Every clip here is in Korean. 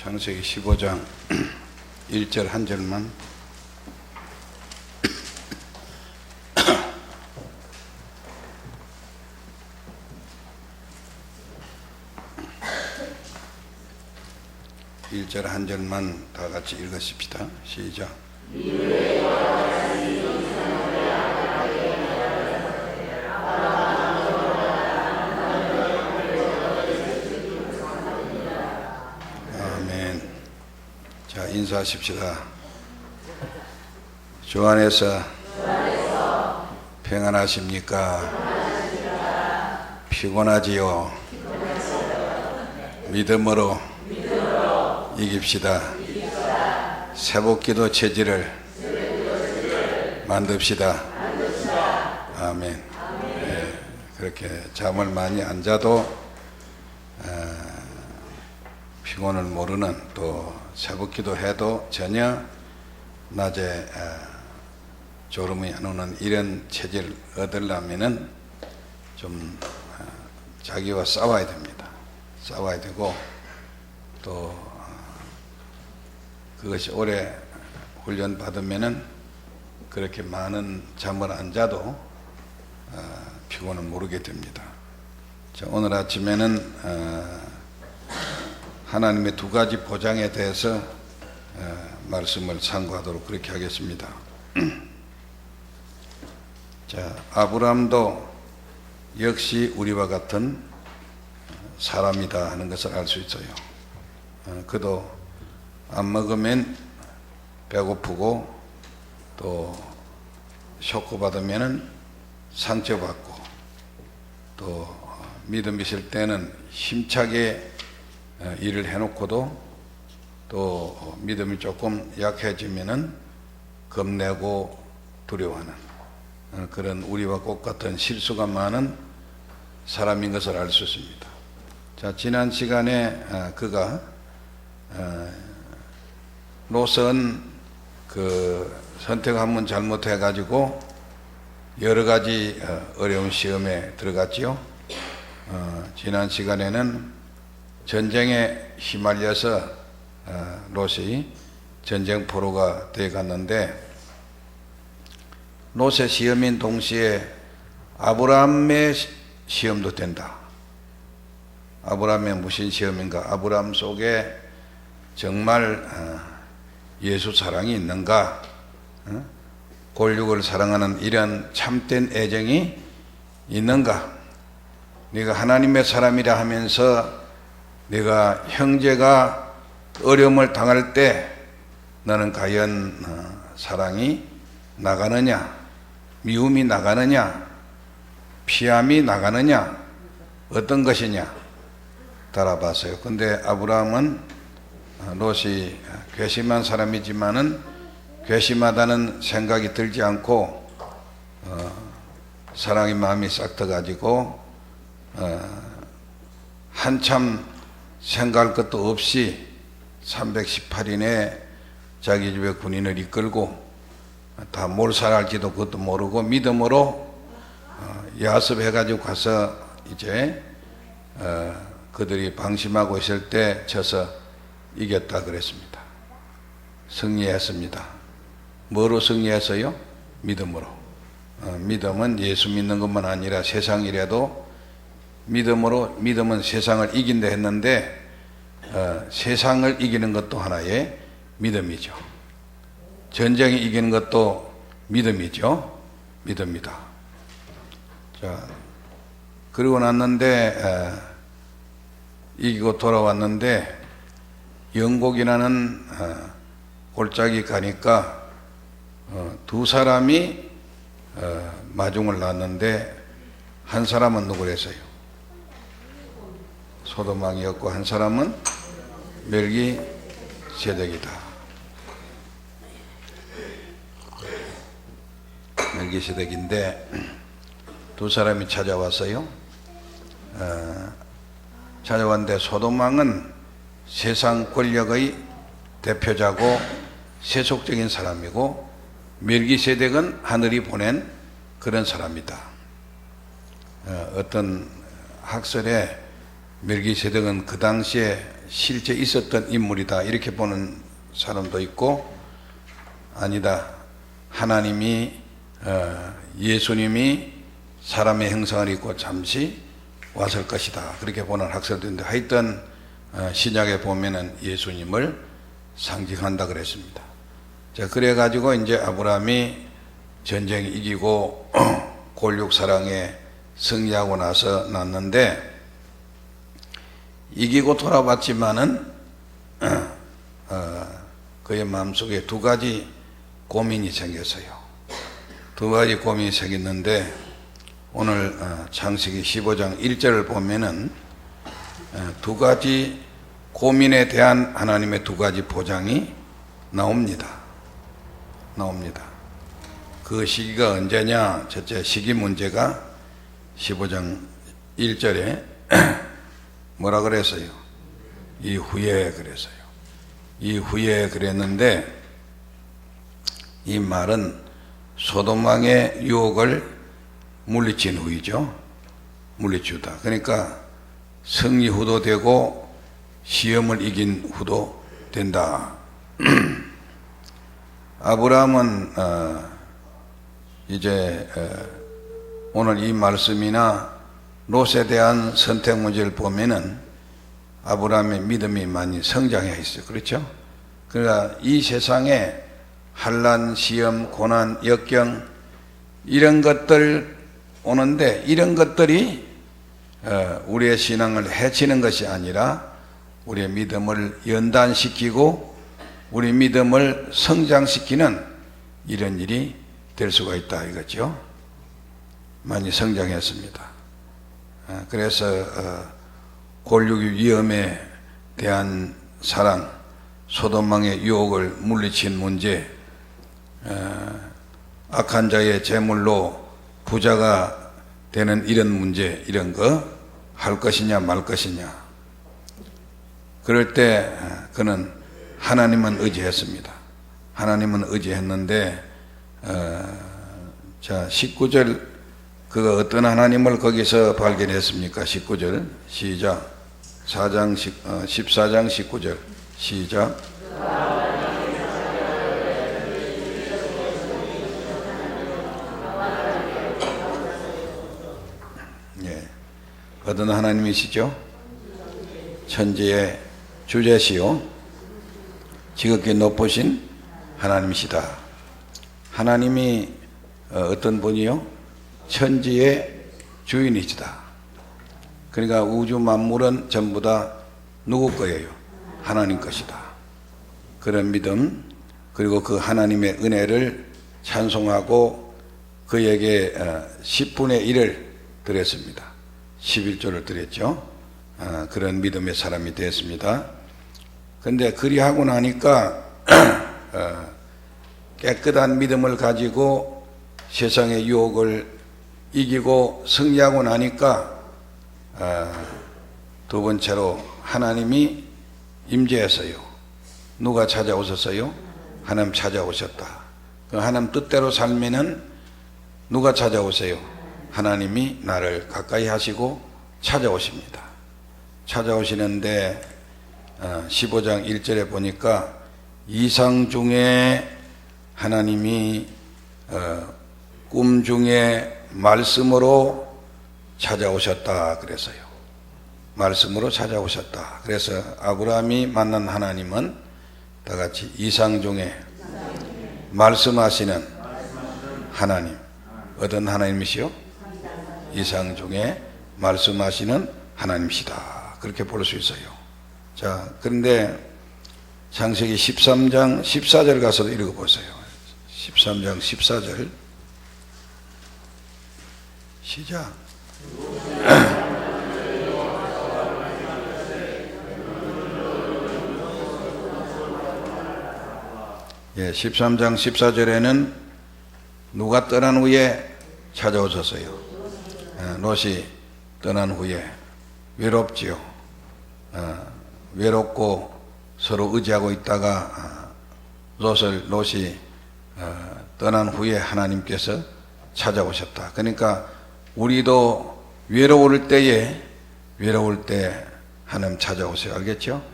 창세기 15장 1절 한 절만. 일절 한 절만 다 같이 읽으십시다. 시작. 아멘. 자, 인사하십시다. 주 안에서 평안하십니까? 피곤하지요? 믿음으로 이깁시다. 새복기도 체질을 만듭시다. 아멘. 네, 그렇게 잠을 많이 안 자도 피곤을 모르는, 또 새복기도 해도 전혀 낮에 졸음이 안 오는 이런 체질을 얻으려면은 좀 자기와 싸워야 됩니다. 싸워야 되고, 또 그것이 오래 훈련 받으면은 그렇게 많은 잠을 안 자도 피곤을 모르게 됩니다. 자, 오늘 아침에는 하나님의 두 가지 보장에 대해서 말씀을 상고하도록 그렇게 하겠습니다. 자, 아브라함도 역시 우리와 같은 사람이다 하는 것을 알 수 있어요. 그도 안 먹으면 배고프고, 또 쇼크 받으면 상처받고, 또 믿음 있을 때는 힘차게 일을 해놓고도, 또 믿음이 조금 약해지면은 겁내고 두려워하는 그런 우리와 똑같은 실수가 많은 사람인 것을 알 수 있습니다. 자, 지난 시간에 그가 롯은 그 선택 한번 잘못해 가지고 여러 가지 어려운 시험에 들어갔지요. 지난 시간에는 전쟁에 휘말려서 롯이 전쟁 포로가 되어 갔는데, 롯의 시험인 동시에 아브라함의 시험도 된다. 아브라함의 무슨 시험인가? 아브라함 속에 정말 예수 사랑이 있는가? 골육을 사랑하는 이런 참된 애정이 있는가? 네가 하나님의 사람이라 하면서 네가 형제가 어려움을 당할 때 너는 과연 사랑이 나가느냐? 미움이 나가느냐? 피함이 나가느냐? 어떤 것이냐? 달아봤어요. 근데 아브라함은 롯이 괘씸한 사람이지만은 괘씸하다는 생각이 들지 않고 사랑의 마음이 싹 터가지고 한참 생각할 것도 없이 318인의 자기 집에 군인을 이끌고, 다 몰살할지도 그것도 모르고 믿음으로 야습해가지고 가서 이제 그들이 방심하고 있을 때 쳐서 이겼다 그랬습니다. 승리했습니다. 뭐로 승리했어요? 믿음으로. 믿음은 예수 믿는 것만 아니라 세상이라도 믿음으로, 믿음은 세상을 이긴다 했는데 세상을 이기는 것도 하나의 믿음이죠. 전쟁이 이기는 것도 믿음이죠. 믿음이다. 자, 그리고 났는데 이기고 돌아왔는데 영곡이라는 골짜기 가니까 두 사람이 마중을 낳았는데, 한 사람은 누구랬어요? 소돔왕이었고 한 사람은 멜기세덱이다. 멜기세덱인데 두 사람이 찾아왔어요. 찾아왔는데 소돔왕은 세상 권력의 대표자고 세속적인 사람이고, 멜기세덱은 하늘이 보낸 그런 사람이다. 어떤 학설에 멜기세덱은 그 당시에 실제 있었던 인물이다 이렇게 보는 사람도 있고, 아니다, 하나님이 예수님이 사람의 형상을 입고 잠시 왔을 것이다 그렇게 보는 학설도 있는데, 하여튼 신약에 보면은 예수님을 상징한다 그랬습니다. 자, 그래 가지고 이제 아브라함이 전쟁 이기고 골육사랑에 승리하고 나서 났는데, 이기고 돌아왔지만은 그의 마음속에 두 가지 고민이 생겼어요. 두 가지 고민이 생겼는데, 오늘 창세기 15장 1절을 보면은 두 가지 고민에 대한 하나님의 두 가지 보장이 나옵니다. 그 시기가 언제냐? 첫째, 시기 문제가 15장 1절에 뭐라 그랬어요? 이후에 그랬어요. 이후에 그랬는데, 이 말은 소돔 왕의 유혹을 물리친 후이죠. 물리치다. 그러니까 승리 후도 되고 시험을 이긴 후도 된다. 아브라함은 이제 오늘 이 말씀이나 롯에 대한 선택 문제를 보면은 아브라함의 믿음이 많이 성장해 있어요. 그렇죠? 그러니까 이 세상에 환난, 시험, 고난, 역경 이런 것들 오는데, 이런 것들이 우리의 신앙을 해치는 것이 아니라 우리의 믿음을 연단시키고 우리 믿음을 성장시키는 이런 일이 될 수가 있다 이거죠. 많이 성장했습니다. 그래서 골육의 위험에 대한 사랑, 소돔 왕의 유혹을 물리친 문제, 악한 자의 재물로 부자가 되는 이런 문제, 이런 거 할 것이냐 말 것이냐, 그럴 때 그는 하나님은 의지했습니다. 하나님은 의지했는데, 자 19절, 그가 어떤 하나님을 거기서 발견했습니까? 19절 시작. 14장 19절 시작. 예, 어떤 하나님이시죠? 천지의 주제시요 지극히 높으신 하나님이시다. 하나님이 어떤 분이요? 천지의 주인이시다. 그러니까 우주 만물은 전부 다 누구 거예요? 하나님 것이다. 그런 믿음, 그리고 그 하나님의 은혜를 찬송하고 그에게 10분의 1을 드렸습니다. 11조를 드렸죠. 그런 믿음의 사람이 되었습니다. 그런데 그리하고 나니까 깨끗한 믿음을 가지고 세상의 유혹을 이기고 승리하고 나니까 두 번째로 하나님이 임재했어요. 누가 찾아오셨어요? 하나님 찾아오셨다. 그 하나님 뜻대로 살면은 누가 찾아오세요? 하나님이 나를 가까이 하시고 찾아오십니다. 찾아오시는데 15장 1절에 보니까 이상 중에 하나님이 꿈 중에 말씀으로 찾아오셨다 그래서요. 말씀으로 찾아오셨다. 그래서 아브라함이 만난 하나님은 다 같이 이상 중에 말씀하시는 하나님. 어떤 하나님이시요? 이상 중에 말씀하시는 하나님이시다. 그렇게 볼 수 있어요. 자, 그런데 창세기 13장 14절 가서 읽어보세요. 13장 14절 시작. 예, 13장 14절에는 누가 떠난 후에 찾아오셨어요? 롯이 떠난 후에 외롭지요. 외롭고 서로 의지하고 있다가 롯이 떠난 후에 하나님께서 찾아오셨다. 그러니까 우리도 외로울 때 하나님 찾아오세요. 알겠죠?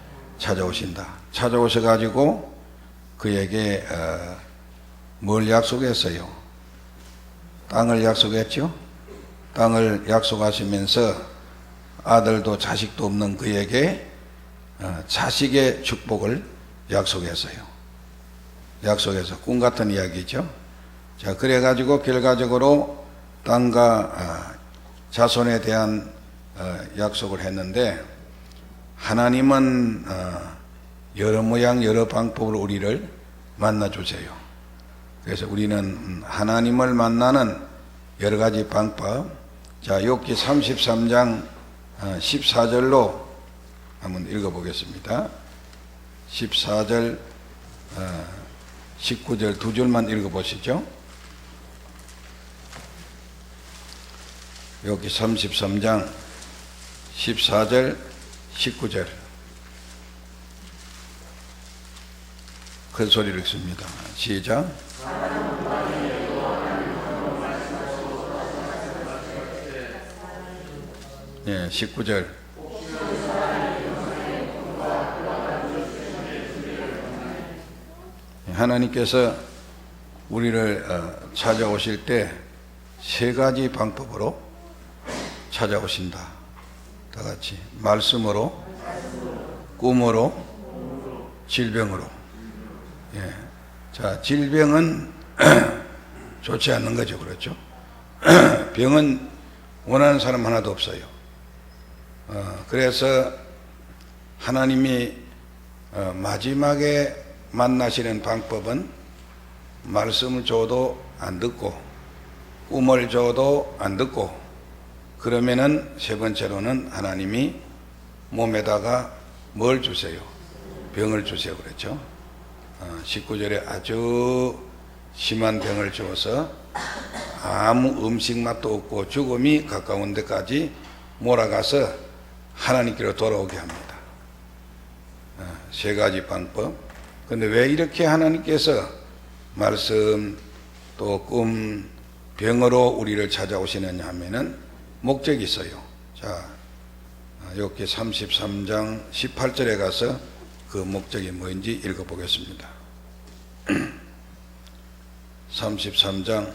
찾아오신다. 찾아오셔가지고 그에게 뭘 약속했어요? 땅을 약속했죠? 땅을 약속하시면서 아들도 자식도 없는 그에게 자식의 축복을 약속했어요. 약속해서 꿈 같은 이야기죠. 자, 그래가지고 결과적으로 땅과 자손에 대한 약속을 했는데, 하나님은 여러 모양 여러 방법으로 우리를 만나주세요. 그래서 우리는 하나님을 만나는 여러 가지 방법, 자, 욥기 33장 14절로 한번 읽어보겠습니다. 14절 19절 두 줄만 읽어보시죠. 욥기 33장 14절 19절 큰 소리로 읽습니다. 시작. 예, 19절. 하나님께서 우리를 찾아오실 때 세 가지 방법으로 찾아오신다. 다 같이 말씀으로, 꿈으로, 질병으로. 예. 자, 질병은 좋지 않는 거죠, 그렇죠? 병은 원하는 사람 하나도 없어요. 그래서 하나님이 마지막에 만나시는 방법은 말씀을 줘도 안 듣고 꿈을 줘도 안 듣고, 그러면은 세 번째로는 하나님이 몸에다가 뭘 주세요? 병을 주세요, 그랬죠? 19절에 아주 심한 병을 주어서 아무 음식 맛도 없고 죽음이 가까운 데까지 몰아가서 하나님께로 돌아오게 합니다. 세 가지 방법. 근데 왜 이렇게 하나님께서 말씀 또 꿈, 병으로 우리를 찾아오시느냐 하면은 목적이 있어요. 자, 욥기 33장 18절에 가서 그 목적이 뭔지 읽어보겠습니다. 33장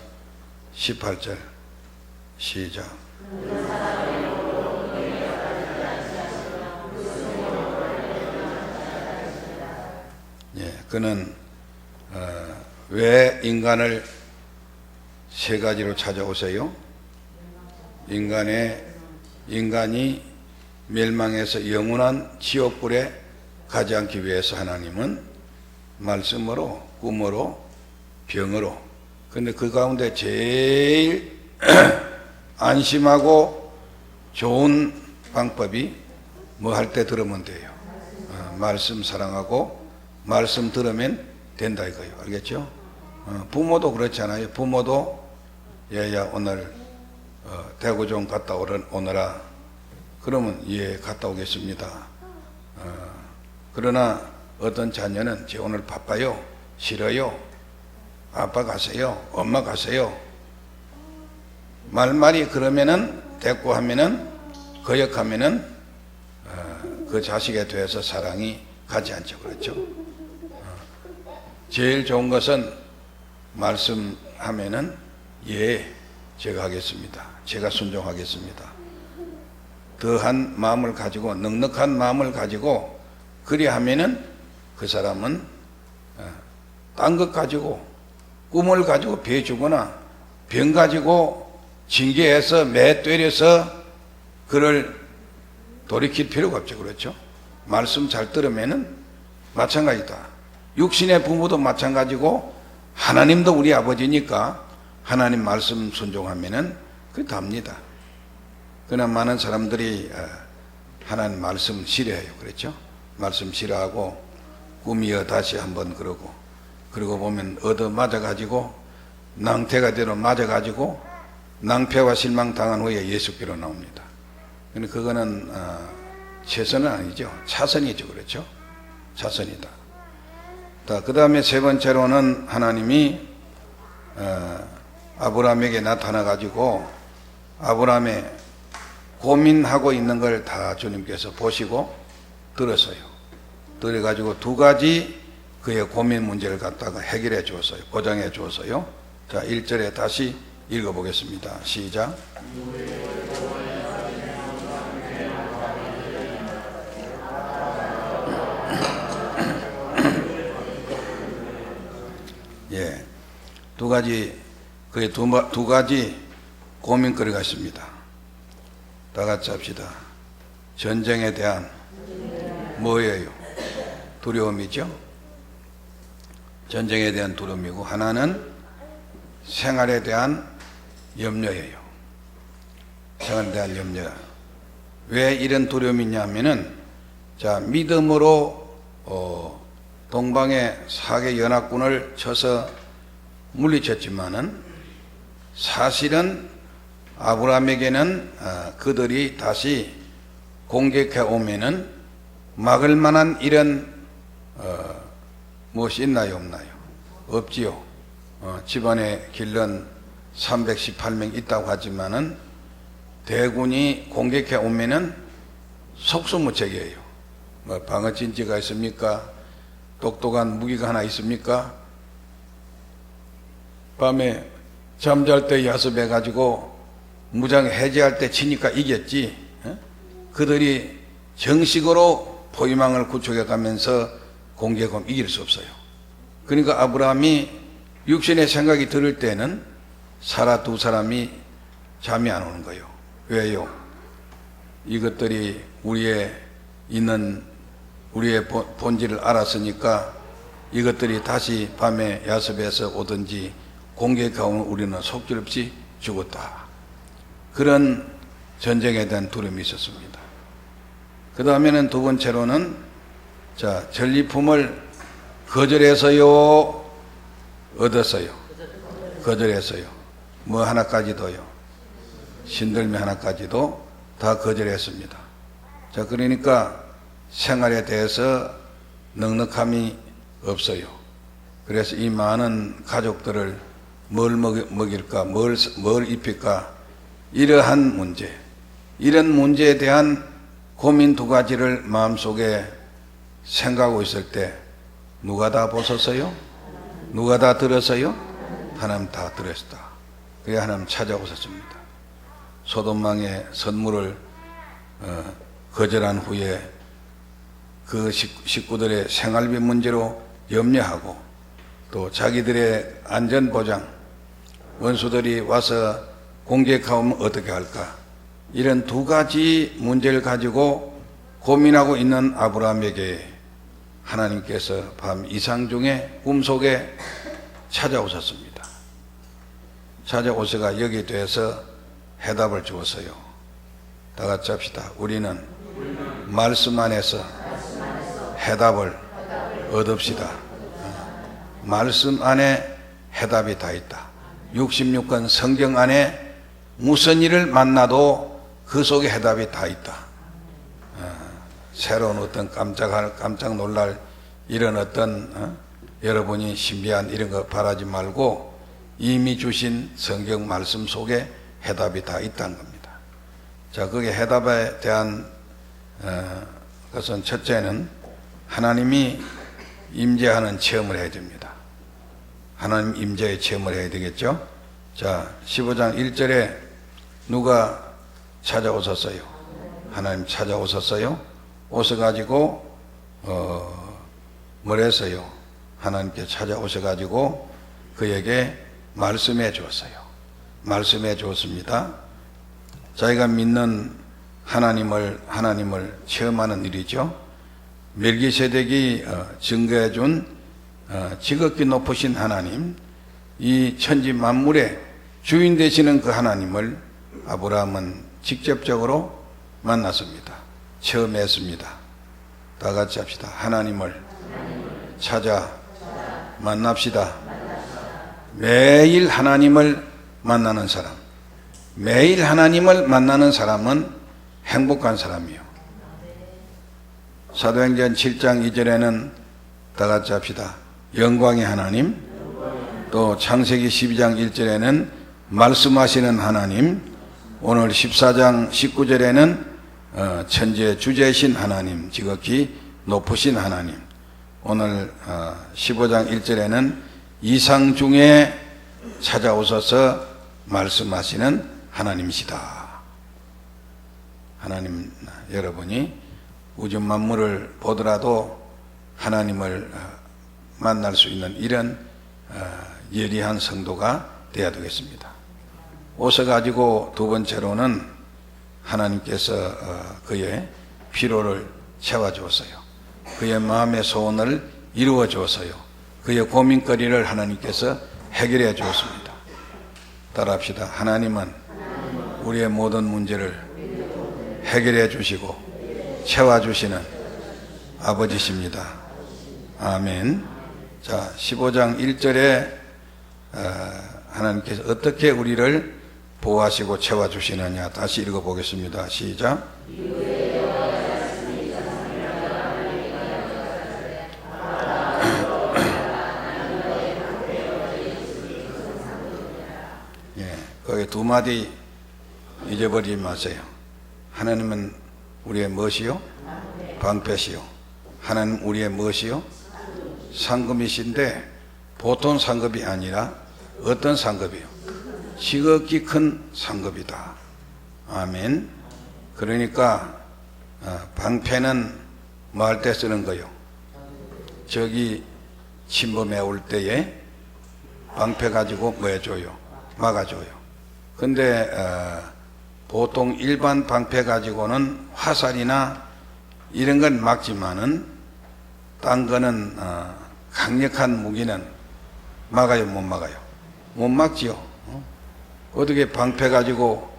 18절 시작. 예, 그는 왜 인간을 세 가지로 찾아오세요? 인간이 멸망해서 영원한 지옥불에 가지 않기 위해서 하나님은 말씀으로, 꿈으로, 병으로. 근데 그 가운데 제일 안심하고 좋은 방법이 뭐 할 때 들으면 돼요. 말씀 사랑하고 말씀 들으면 된다 이거예요. 알겠죠? 부모도 그렇잖아요. 부모도 얘야 오늘 대구 좀 갔다 오너라. 그러면 예, 갔다 오겠습니다. 그러나 어떤 자녀는 제 오늘 바빠요, 싫어요, 아빠 가세요, 엄마 가세요. 말말이 그러면은 대꾸하면은 거역하면은 그 자식에 대해서 사랑이 가지 않죠, 그렇죠? 제일 좋은 것은 말씀하면은 예, 제가 하겠습니다. 제가 순종하겠습니다. 더한 마음을 가지고, 넉넉한 마음을 가지고 그리하면은 그 사람은 딴 것 가지고, 꿈을 가지고 배주거나 병 가지고 징계해서 매 때려서 그를 돌이킬 필요가 없죠, 그렇죠? 말씀 잘 들으면은 마찬가지다. 육신의 부모도 마찬가지고 하나님도 우리 아버지니까 하나님 말씀 순종하면은 그게 답니다. 그러나 많은 사람들이 하나님 말씀 싫어해요, 그렇죠? 말씀 싫어하고 꿈이여 다시 한번 그러고 보면 얻어 맞아가지고 낭패가 되러 맞아가지고 낭패와 실망 당한 후에 예수께로 나옵니다. 근데 그거는 최선은 아니죠. 차선이죠, 그렇죠? 차선이다. 그 다음에 세 번째로는 하나님이 아브라함에게 나타나가지고 아브라함의 고민하고 있는 걸 다 주님께서 보시고 들었어요. 그래가지고 두 가지 그의 고민 문제를 갖다가 해결해 주었어요. 보장해 주었어요. 자, 1절에 다시 읽어보겠습니다. 시작. 예, 두 가지, 그의 두 가지 고민거리가 있습니다. 다 같이 합시다. 전쟁에 대한 뭐예요? 두려움이죠. 전쟁에 대한 두려움이고, 하나는 생활에 대한 염려예요. 생활에 대한 염려. 왜 이런 두려움이 있냐면은, 자, 믿음으로 동방의 사개 연합군을 쳐서 물리쳤지만은, 사실은 아브라함에게는 그들이 다시 공격해 오면은 막을 만한 이런 무엇이 있나요, 없나요? 없지요. 집안에 길른 318명 있다고 하지만은 대군이 공격해 오면은 속수무책이에요. 뭐 방어진지가 있습니까? 똑똑한 무기가 하나 있습니까? 밤에 잠잘 때 야습해 가지고 무장 해제할 때 치니까 이겼지. 그들이 정식으로 포위망을 구축해 가면서 공격하면 이길 수 없어요. 그러니까 아브라함이 육신의 생각이 들을 때는 사라 두 사람이 잠이 안 오는 거예요. 왜요? 이것들이 우리의 본질을 알았으니까 이것들이 다시 밤에 야습해서 오든지 공격하면 우리는 속절없이 죽었다. 그런 전쟁에 대한 두려움이 있었습니다. 그 다음에는 두 번째로는, 자, 전리품을 거절해서요, 얻었어요. 거절했어요. 뭐 하나까지도요. 신들미 하나까지도 다 거절했습니다. 자, 그러니까 생활에 대해서 넉넉함이 없어요. 그래서 이 많은 가족들을 뭘 먹일까, 뭘 입힐까, 이러한 문제, 이런 문제에 대한 고민 두 가지를 마음속에 생각하고 있을 때 누가 다 보셨어요? 누가 다 들었어요? 하나님 다 들었다. 그게 하나님 찾아오셨습니다. 소돔왕의 선물을 거절한 후에 그 식구들의 생활비 문제로 염려하고, 또 자기들의 안전보장, 원수들이 와서 공격하면 어떻게 할까, 이런 두 가지 문제를 가지고 고민하고 있는 아브라함에게 하나님께서 밤 이상 중에 꿈속에 찾아오셨습니다. 찾아오셔가 여기에 대해서 해답을 주었어요. 다 같이 합시다. 우리는 말씀 안에서 해답을 얻읍시다. 말씀 안에 해답이 다 있다. 66권 성경 안에 무슨 일을 만나도 그 속에 해답이 다 있다. 새로운 어떤 깜짝 놀랄 이런 어떤 여러분이 신비한 이런 거 바라지 말고 이미 주신 성경 말씀 속에 해답이 다 있다는 겁니다. 자, 그게 해답에 대한 것은 첫째는 하나님이 임재하는 체험을 해야 됩니다. 하나님 임재의 체험을 해야 되겠죠. 자, 15장 1절에 누가 찾아오셨어요? 하나님 찾아오셨어요? 오셔가지고 뭘 했어요? 하나님께 찾아오셔가지고 그에게 말씀해 주었어요. 말씀해 주었습니다. 자기가 믿는 하나님을 체험하는 일이죠. 멜기세덱이 증거해 준 지극히 높으신 하나님, 이 천지 만물의 주인 되시는 그 하나님을 아브라함은 직접적으로 만났습니다. 체험했습니다. 다 같이 합시다. 하나님을 찾아 만납시다. 매일 하나님을 만나는 사람, 매일 하나님을 만나는 사람은 행복한 사람이요. 사도행전 7장 2절에는 다 같이 합시다. 영광의 하나님, 또 창세기 12장 1절에는 말씀하시는 하나님, 오늘 14장 19절에는 천지의 주제이신 하나님, 지극히 높으신 하나님. 오늘 15장 1절에는 이상 중에 찾아오셔서 말씀하시는 하나님이시다. 하나님, 여러분이 우주 만물을 보더라도 하나님을 만날 수 있는 이런 예리한 성도가 되어야 되겠습니다. 오셔가지고 두 번째로는 하나님께서 그의 피로를 채워주었어요. 그의 마음의 소원을 이루어 주었어요. 그의 고민거리를 하나님께서 해결해 주었습니다. 따라합시다. 하나님은 우리의 모든 문제를 해결해 주시고 채워주시는 아버지십니다. 아멘. 자, 15장 1절에 하나님께서 어떻게 우리를 보호하시고 채워주시느냐 다시 읽어보겠습니다. 시작. 거기 두 마디 잊어버리지 마세요. 하나님은 우리의 무엇이요? 방패시요. 하나님 우리의 무엇이요? 상급이신데 보통 상급이 아니라 어떤 상급이요? 지극히 큰 상급이다. 아멘. 그러니까 방패는 뭐 할 때 쓰는 거요? 적이 침범해 올 때에 방패 가지고 뭐 해줘요? 막아줘요. 근데 보통 일반 방패 가지고는 화살이나 이런 건 막지만은 딴 거는 강력한 무기는 막아요, 못 막아요? 못 막지요. 어떻게 방패 가지고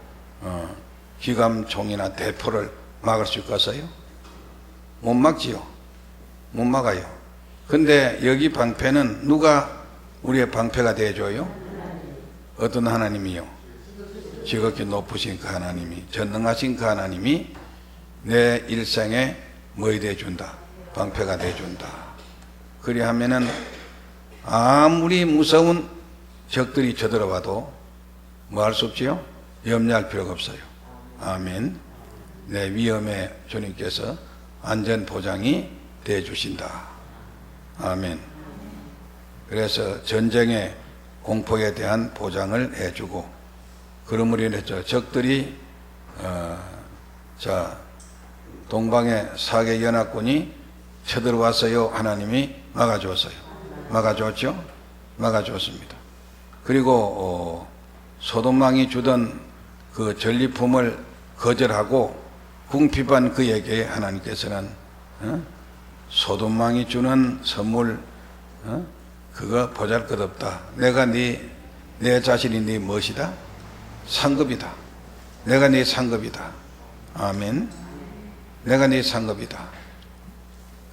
기관총이나 대포를 막을 수 있겠어요? 못 막지요. 못 막아요. 근데 여기 방패는 누가 우리의 방패가 되어줘요? 어떤 하나님이요? 지극히 높으신 그 하나님이, 전능하신 그 하나님이 내 일생에 뭐이 되어준다? 방패가 되어준다. 그리하면은 아무리 무서운 적들이 쳐들어와도 뭐 할 수 없지요? 염려할 필요가 없어요. 아멘. 내 위험에 주님께서 안전 보장이 되어주신다. 아멘. 그래서 전쟁의 공포에 대한 보장을 해주고, 그러므로 인해서 적들이 동방의 사개 연합군이 쳐들어왔어요. 하나님이 막아주었어요. 막아주었죠? 막아주었습니다. 그리고 소돔왕이 주던 그 전리품을 거절하고 궁핍한 그에게 하나님께서는 소돔왕이 주는 선물 그거 보잘것없다. 내가 내 자신이 네 무엇이다? 상급이다. 내가 네 상급이다. 아멘. 내가 네 상급이다.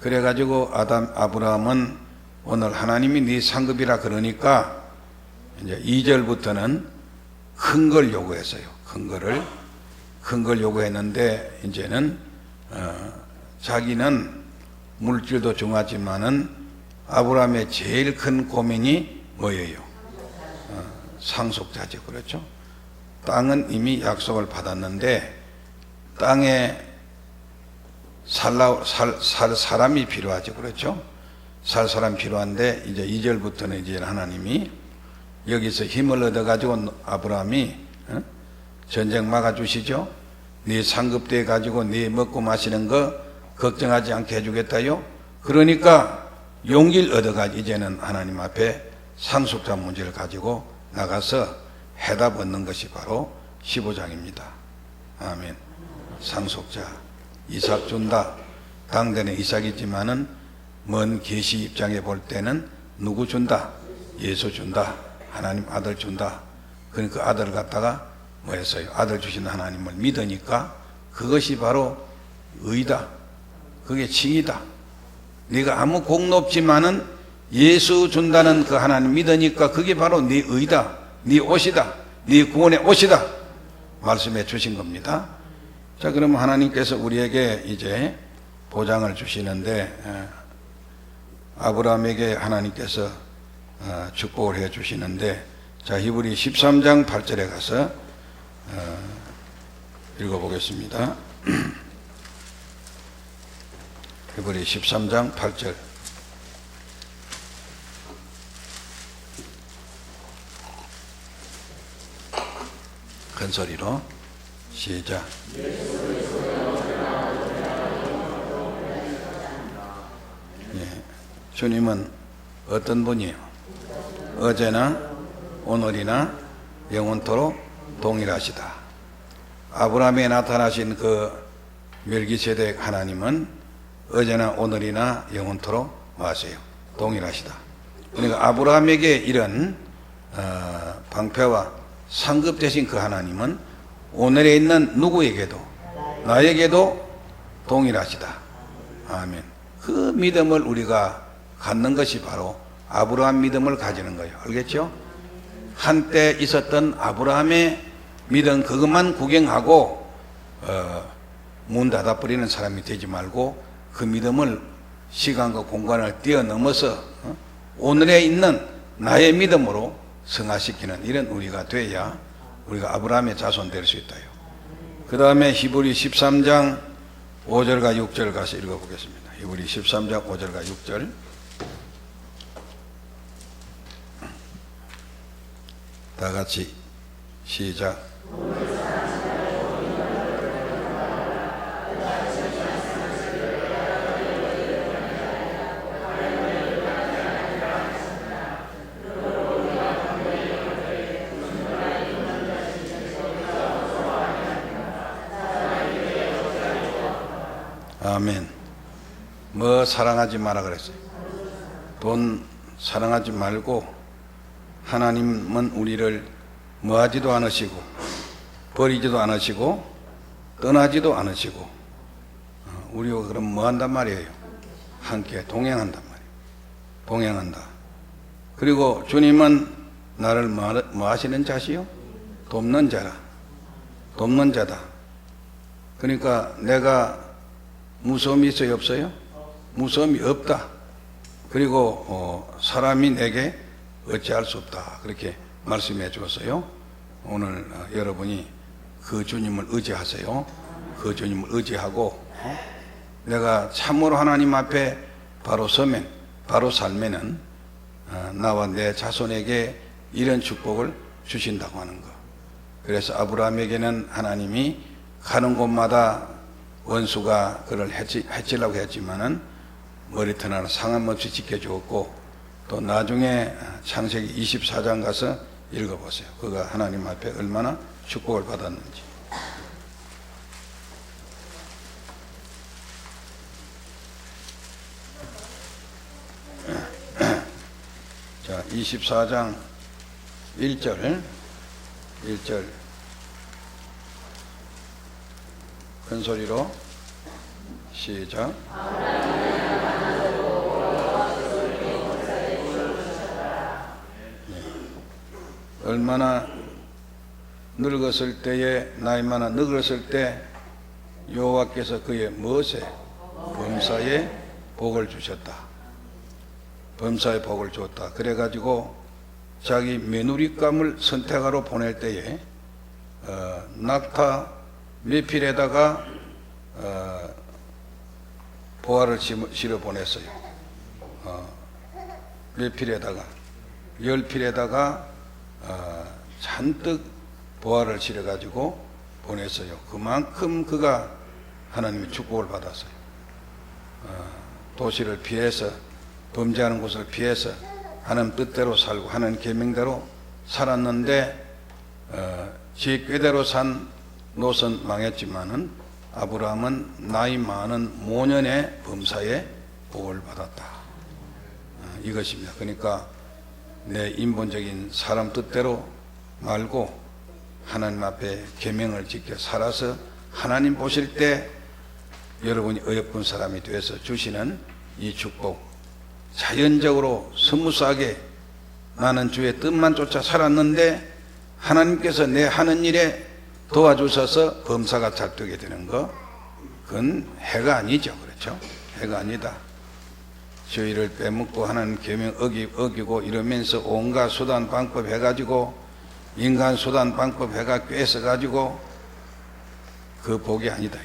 그래가지고 아브라함은 오늘 하나님이 네 상급이라 그러니까 이제 2절부터는 큰 걸 요구했어요. 큰 걸 요구했는데 이제는 자기는 물질도 중하지만은 아브라함의 제일 큰 고민이 뭐예요? 상속자죠. 그렇죠? 땅은 이미 약속을 받았는데 땅에 살 사람이 필요하죠. 그렇죠? 살 사람이 필요한데 이제 2절부터는 이제 하나님이 여기서 힘을 얻어가지고 아브라함이 전쟁 막아주시죠. 네 상급대 가지고 네 먹고 마시는 거 걱정하지 않게 해주겠다요. 그러니까 용기를 얻어가지고 이제는 하나님 앞에 상속자 문제를 가지고 나가서 해답 얻는 것이 바로 15장입니다. 아멘. 상속자 이삭 준다. 당대는 이삭이지만은 먼 계시 입장에 볼 때는 누구 준다? 예수 준다. 하나님 아들 준다. 그러니까 그 아들을 갖다가 뭐 했어요? 아들 주신 하나님을 믿으니까 그것이 바로 의다. 그게 칭이다. 네가 아무 공로 없지만은 예수 준다는 그 하나님 믿으니까 그게 바로 네 의다. 네 옷이다. 네 구원의 옷이다. 말씀해 주신 겁니다. 자, 그러면 하나님께서 우리에게 이제 보장을 주시는데 아브라함에게 하나님께서 축복을 해 주시는데, 자, 히브리 13장 8절에 가서 읽어보겠습니다. 히브리 13장 8절. 큰 소리로 시작. 예, 주님은 어떤 분이에요? 어제나 오늘이나 영원토록 동일하시다. 아브라함에 나타나신 그 멜기세덱 하나님은 어제나 오늘이나 영원토록 마세요. 동일하시다. 그러니까 아브라함에게 이런 방패와 상급되신 그 하나님은 오늘에 있는 누구에게도 나에게도 동일하시다. 아멘. 그 믿음을 우리가 갖는 것이 바로 아브라함 믿음을 가지는 거예요. 알겠죠? 한때 있었던 아브라함의 믿음 그것만 구경하고 문 닫아버리는 사람이 되지 말고 그 믿음을 시간과 공간을 뛰어넘어서 오늘에 있는 나의 믿음으로 승화시키는 이런 우리가 돼야 우리가 아브라함의 자손 될 수 있다요. 그 다음에 히브리 13장 5절과 6절 가서 읽어보겠습니다. 히브리 13장 5절과 6절. 다 같이 시작. 아멘. 뭐 사랑하지 마라 그랬어요. 돈 사랑하지 말고 하나님은 우리를 뭐하지도 않으시고 버리지도 않으시고 떠나지도 않으시고 우리가 그럼 뭐 한단 말이에요? 함께 동행한단 말이에요. 동행한다. 그리고 주님은 나를 뭐 하시는 자시요? 돕는 자라. 돕는 자다. 그러니까 내가 무서움이 있어요? 없어요? 무서움이 없다. 그리고 사람이 내게 어찌할 수 없다. 그렇게 말씀해 주었어요. 오늘 여러분이 그 주님을 의지하세요. 그 주님을 의지하고 내가 참으로 하나님 앞에 바로 서면 바로 살면은 나와 내 자손에게 이런 축복을 주신다고 하는 거. 그래서 아브라함에게는 하나님이 가는 곳마다 원수가 그를 해치려고 했지만은 머리털 하나 상관없이 지켜주었고 또 나중에 창세기 24장 가서 읽어보세요. 그가 하나님 앞에 얼마나 축복을 받았는지. 자, 24장 1절 큰 소리로 시작. 얼마나 늙었을 때에 나이 많아 늙었을 때 여호와께서 그의 무엇에 범사에 복을 주셨다. 범사에 복을 줬다. 그래가지고 자기 며느리감을 선택하러 보낼 때에 낙타 몇 필에다가 보화를 실어 보냈어요. 몇 필에다가 10필에다가 잔뜩 보화를 실어 가지고 보냈어요. 그만큼 그가 하나님의 축복을 받았어요. 도시를 피해서 범죄하는 곳을 피해서 하나님 뜻대로 살고 하나님 계명대로 살았는데 지 꾀대로 산 롯은 망했지만은 아브라함은 나이 많은 모년의 범사에 복을 받았다. 이것입니다. 그러니까 내 인본적인 사람 뜻대로 말고 하나님 앞에 계명을 지켜 살아서 하나님 보실 때 여러분이 어여쁜 사람이 되어서 주시는 이 축복, 자연적으로 스무스하게 나는 주의 뜻만 쫓아 살았는데 하나님께서 내 하는 일에 도와주셔서 범사가 잘 되게 되는 거, 그건 해가 아니죠. 그렇죠? 해가 아니다. 주의를 빼먹고 하나님 계명 어기고 이러면서 온갖 수단 방법 해가지고 인간 수단 방법 해가 꿰서 가지고 그 복이 아니다.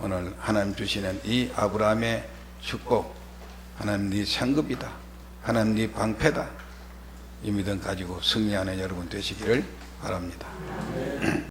오늘 하나님 주시는 이 아브라함의 축복, 하나님 네 상급이다, 하나님 네 방패다, 이 믿음 가지고 승리하는 여러분 되시기를 바랍니다.